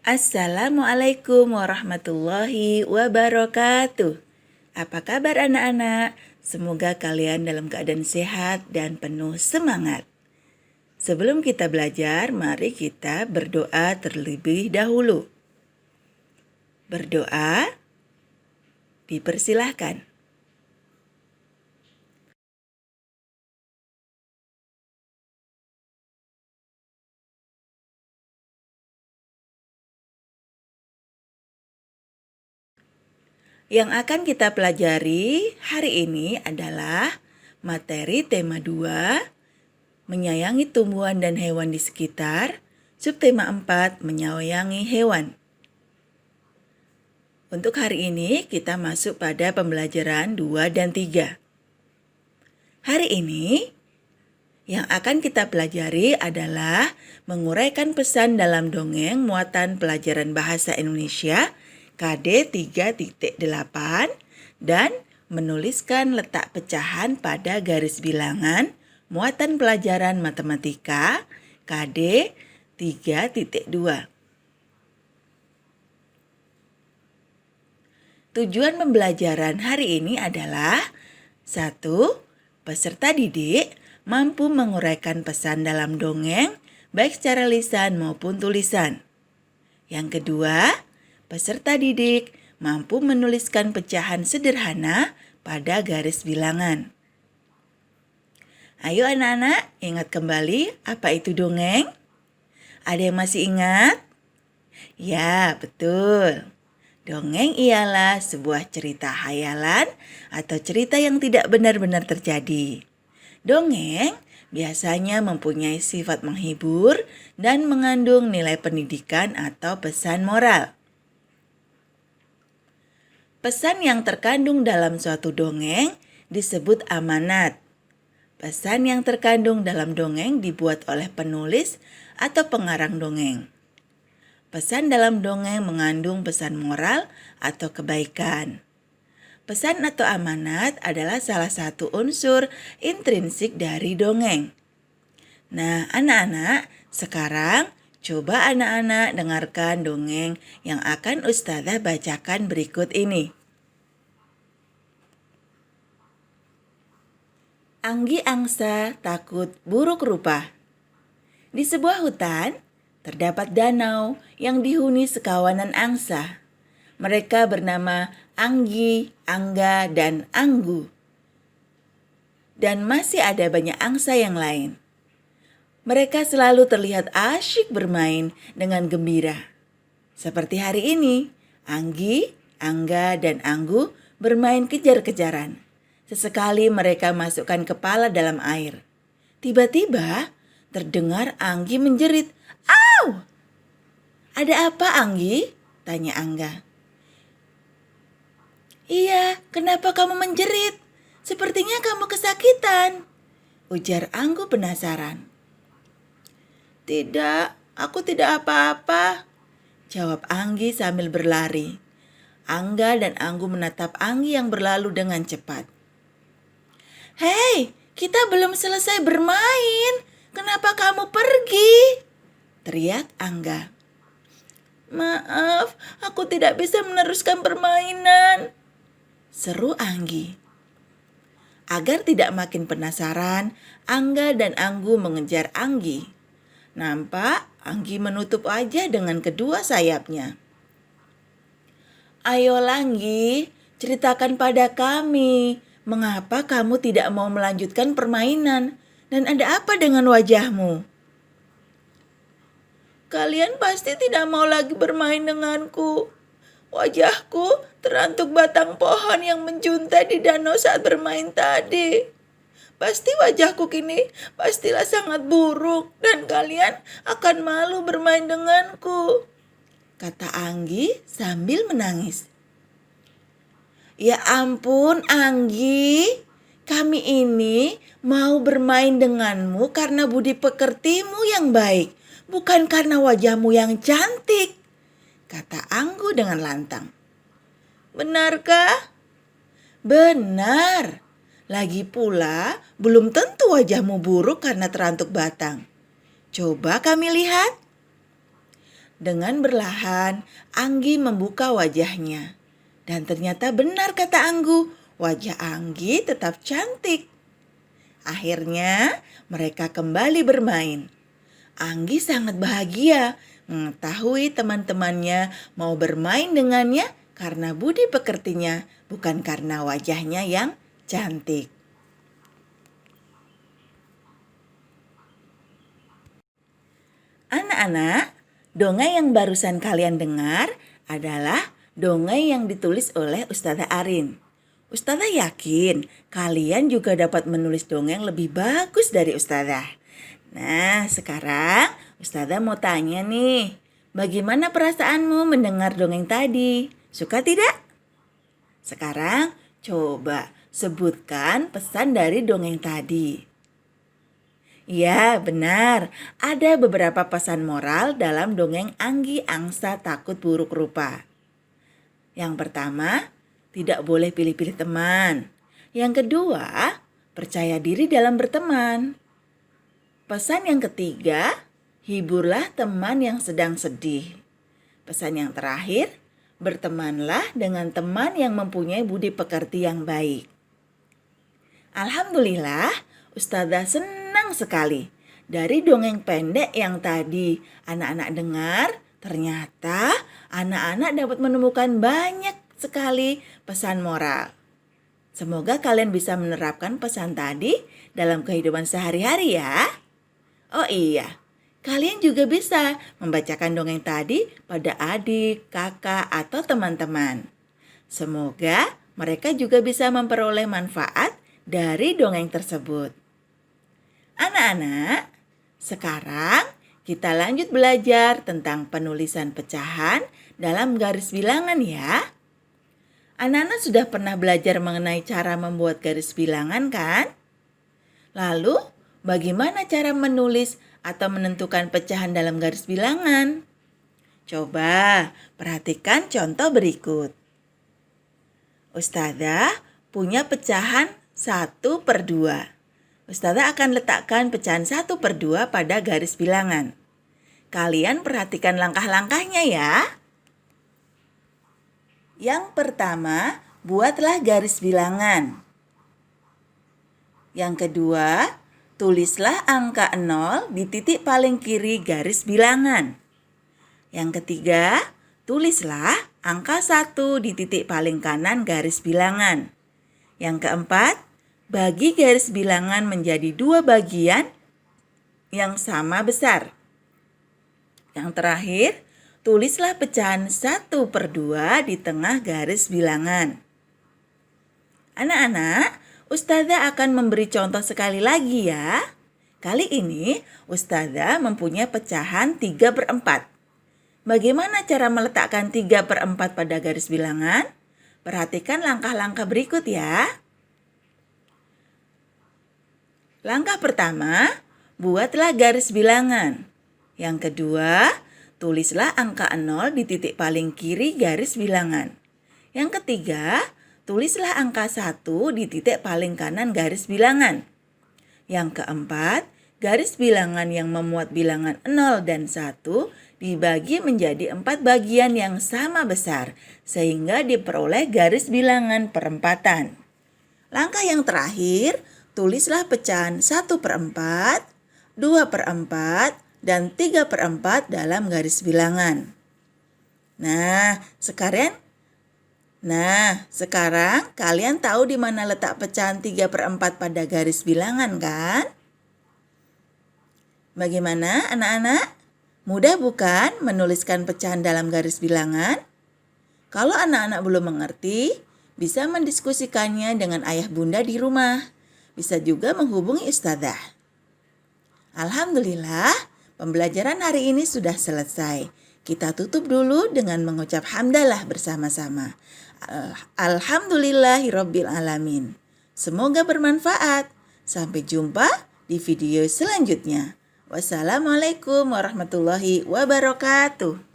Assalamualaikum warahmatullahi wabarakatuh. Apa kabar anak-anak? Semoga kalian dalam keadaan sehat dan penuh semangat. Sebelum kita belajar, mari kita berdoa terlebih dahulu. Berdoa, dipersilahkan. Yang akan kita pelajari hari ini adalah materi tema 2, menyayangi tumbuhan dan hewan di sekitar, subtema 4, menyayangi hewan. Untuk hari ini kita masuk pada pembelajaran 2 dan 3. Hari ini yang akan kita pelajari adalah menguraikan pesan dalam dongeng muatan pelajaran bahasa Indonesia KD 3.8 dan menuliskan letak pecahan pada garis bilangan muatan pelajaran matematika KD 3.2. Tujuan pembelajaran hari ini adalah 1. Peserta didik mampu menguraikan pesan dalam dongeng baik secara lisan maupun tulisan. Yang kedua, peserta didik mampu menuliskan pecahan sederhana pada garis bilangan. Ayo anak-anak, ingat kembali apa itu dongeng? Ada yang masih ingat? Ya, betul. Dongeng ialah sebuah cerita hayalan atau cerita yang tidak benar-benar terjadi. Dongeng biasanya mempunyai sifat menghibur dan mengandung nilai pendidikan atau pesan moral. Pesan yang terkandung dalam suatu dongeng disebut amanat. Pesan yang terkandung dalam dongeng dibuat oleh penulis atau pengarang dongeng. Pesan dalam dongeng mengandung pesan moral atau kebaikan. Pesan atau amanat adalah salah satu unsur intrinsik dari dongeng. Nah, anak-anak, sekarang coba anak-anak dengarkan dongeng yang akan Ustazah bacakan berikut ini. Anggi angsa takut buruk rupa. Di sebuah hutan, terdapat danau yang dihuni sekawanan angsa. Mereka bernama Anggi, Angga, dan Anggu. Dan masih ada banyak angsa yang lain. Mereka selalu terlihat asyik bermain dengan gembira. Seperti hari ini, Anggi, Angga, dan Anggu bermain kejar-kejaran. Sesekali mereka masukkan kepala dalam air. Tiba-tiba terdengar Anggi menjerit. "Au! Ada apa, Anggi?" tanya Angga. "Iya, kenapa kamu menjerit? Sepertinya kamu kesakitan," ujar Anggu penasaran. "Tidak, aku tidak apa-apa," jawab Anggi sambil berlari. Angga dan Anggu menatap Anggi yang berlalu dengan cepat. "Hei, kita belum selesai bermain. Kenapa kamu pergi?" teriak Angga. "Maaf, aku tidak bisa meneruskan permainan," seru Anggi. Agar tidak makin penasaran, Angga dan Anggu mengejar Anggi. Nampak Anggi menutup wajah dengan kedua sayapnya. "Ayolah Anggi, ceritakan pada kami, mengapa kamu tidak mau melanjutkan permainan dan ada apa dengan wajahmu?" "Kalian pasti tidak mau lagi bermain denganku. Wajahku terantuk batang pohon yang menjuntai di danau saat bermain tadi. Pasti wajahku kini pastilah sangat buruk dan kalian akan malu bermain denganku," kata Anggi sambil menangis. "Ya ampun Anggi, kami ini mau bermain denganmu karena budi pekertimu yang baik, bukan karena wajahmu yang cantik," kata Anggu dengan lantang. "Benarkah?" "Benar. Lagi pula belum tentu wajahmu buruk karena terantuk batang. Coba kami lihat." Dengan berlahan, Anggi membuka wajahnya. Dan ternyata benar kata Anggu, wajah Anggi tetap cantik. Akhirnya mereka kembali bermain. Anggi sangat bahagia mengetahui teman-temannya mau bermain dengannya karena budi pekertinya, bukan karena wajahnya yang cantik. Anak-anak, dongeng yang barusan kalian dengar adalah dongeng yang ditulis oleh Ustazah Arin. Ustazah yakin kalian juga dapat menulis dongeng lebih bagus dari Ustazah. Nah, sekarang Ustazah mau tanya nih, bagaimana perasaanmu mendengar dongeng tadi? Suka tidak? Sekarang coba sebutkan pesan dari dongeng tadi. Ya, benar. Ada beberapa pesan moral dalam dongeng Anggi Angsa Takut Buruk Rupa. Yang pertama, tidak boleh pilih-pilih teman. Yang kedua, percaya diri dalam berteman. Pesan yang ketiga, hiburlah teman yang sedang sedih. Pesan yang terakhir, bertemanlah dengan teman yang mempunyai budi pekerti yang baik. Alhamdulillah, Ustazah senang sekali. Dari dongeng pendek yang tadi anak-anak dengar, ternyata anak-anak dapat menemukan banyak sekali pesan moral. Semoga kalian bisa menerapkan pesan tadi dalam kehidupan sehari-hari ya. Oh iya, kalian juga bisa membacakan dongeng tadi pada adik, kakak, atau teman-teman. Semoga mereka juga bisa memperoleh manfaat dari dongeng tersebut. Anak-anak, sekarang kita lanjut belajar tentang penulisan pecahan dalam garis bilangan ya. Anak-anak sudah pernah belajar mengenai cara membuat garis bilangan kan? Lalu, bagaimana cara menulis atau menentukan pecahan dalam garis bilangan? Coba perhatikan contoh berikut. Ustazah punya pecahan 1/2. Ustazah akan letakkan pecahan 1/2 pada garis bilangan. Kalian perhatikan langkah-langkahnya ya. Yang pertama, buatlah garis bilangan. Yang kedua, tulislah angka 0 di titik paling kiri garis bilangan. Yang ketiga, tulislah angka 1 di titik paling kanan garis bilangan. Yang keempat, bagi garis bilangan menjadi 2 bagian yang sama besar. Yang terakhir, tulislah pecahan 1/2 di tengah garis bilangan. Anak-anak, Ustazah akan memberi contoh sekali lagi ya. Kali ini, Ustazah mempunyai pecahan 3/4. Bagaimana cara meletakkan 3/4 pada garis bilangan? Perhatikan langkah-langkah berikut ya. Langkah pertama, buatlah garis bilangan. Yang kedua, tulislah angka 0 di titik paling kiri garis bilangan. Yang ketiga, tulislah angka 1 di titik paling kanan garis bilangan. Yang keempat, garis bilangan yang memuat bilangan 0 dan 1 dibagi menjadi 4 bagian yang sama besar, sehingga diperoleh garis bilangan perempatan. Langkah yang terakhir, tulislah pecahan 1/4, 2/4, dan 3/4 dalam garis bilangan. Nah, sekarang kalian tahu di mana letak pecahan 3/4 pada garis bilangan kan? Bagaimana anak-anak? Mudah bukan menuliskan pecahan dalam garis bilangan? Kalau anak-anak belum mengerti, bisa mendiskusikannya dengan ayah bunda di rumah. Bisa juga menghubungi Ustazah. Alhamdulillah, pembelajaran hari ini sudah selesai. Kita tutup dulu dengan mengucap hamdalah bersama-sama. Alhamdulillahirabbil alamin. Semoga bermanfaat. Sampai jumpa di video selanjutnya. Wassalamualaikum warahmatullahi wabarakatuh.